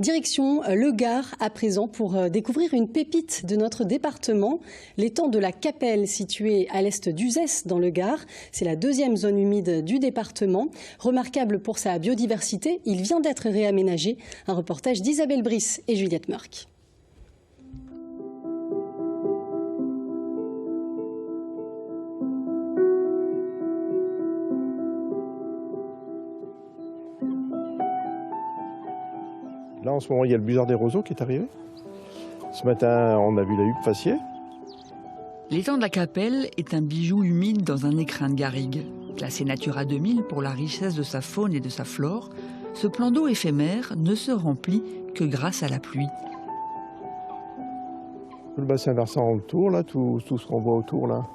Direction le Gard à présent pour découvrir une pépite de notre département, l'étang de la Capelle situé à l'est d'Uzès dans le Gard. C'est la deuxième zone humide du département. Remarquable pour sa biodiversité, il vient d'être réaménagé. Un reportage d'Isabelle Brice et Juliette Meurck. Là, en ce moment, il y a le busard des roseaux qui est arrivé. Ce matin, on a vu la huppe faciée. L'étang de la Capelle est un bijou humide dans un écrin de garrigue. Classé Natura 2000 pour la richesse de sa faune et de sa flore, ce plan d'eau éphémère ne se remplit que grâce à la pluie. Tout le bassin versant autour, là, tout ce qu'on voit autour, là,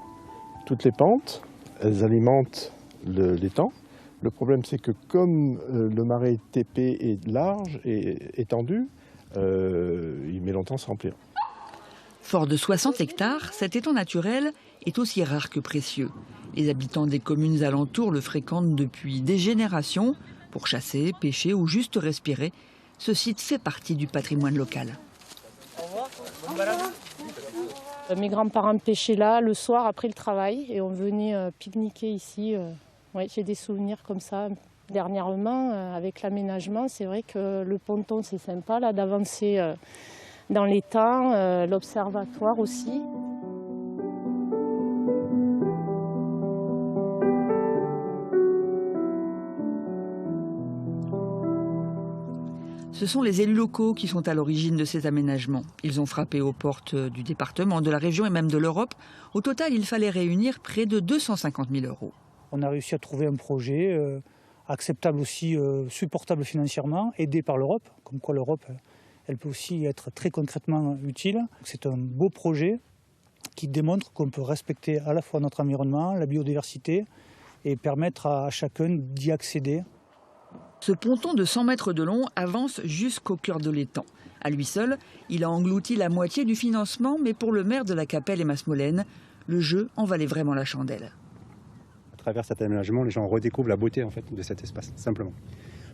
toutes les pentes, elles alimentent l'étang. Le problème, c'est que comme le marais TP est large et étendu, il met longtemps à se remplir. Fort de 60 hectares, cet étang naturel est aussi rare que précieux. Les habitants des communes alentours le fréquentent depuis des générations pour chasser, pêcher ou juste respirer. Ce site fait partie du patrimoine local. Mes grands-parents pêchaient là le soir après le travail et on venait pique-niquer ici. Ouais, j'ai des souvenirs comme ça. Dernièrement, avec l'aménagement, c'est vrai que le ponton, c'est sympa là d'avancer dans l'étang, l'observatoire aussi. Ce sont les élus locaux qui sont à l'origine de ces aménagements. Ils ont frappé aux portes du département, de la région et même de l'Europe. Au total, il fallait réunir près de 250 000 €. On a réussi à trouver un projet acceptable aussi, supportable financièrement, aidé par l'Europe. Comme quoi l'Europe, elle peut aussi être très concrètement utile. C'est un beau projet qui démontre qu'on peut respecter à la fois notre environnement, la biodiversité et permettre à chacun d'y accéder. Ce ponton de 100 mètres de long avance jusqu'au cœur de l'étang. À lui seul, il a englouti la moitié du financement, mais pour le maire de la Capelle et Masmolène, le jeu en valait vraiment la chandelle. À travers cet aménagement, les gens redécouvrent la beauté en fait, de cet espace, simplement.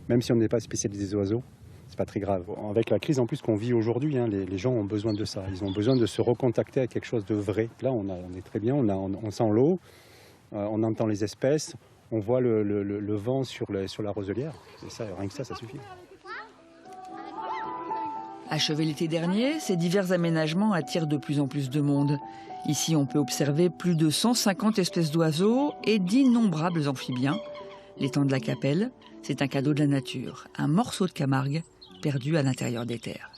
Même si on n'est pas spécialisé des oiseaux, c'est pas très grave. Avec la crise en plus qu'on vit aujourd'hui, les gens ont besoin de ça. Ils ont besoin de se recontacter à quelque chose de vrai. Là, on est très bien, on sent l'eau, on entend les espèces, on voit le vent sur la roselière. Et ça, rien que ça suffit. Achevé l'été dernier, ces divers aménagements attirent de plus en plus de monde. Ici, on peut observer plus de 150 espèces d'oiseaux et d'innombrables amphibiens. L'étang de la Capelle, c'est un cadeau de la nature, un morceau de Camargue perdu à l'intérieur des terres.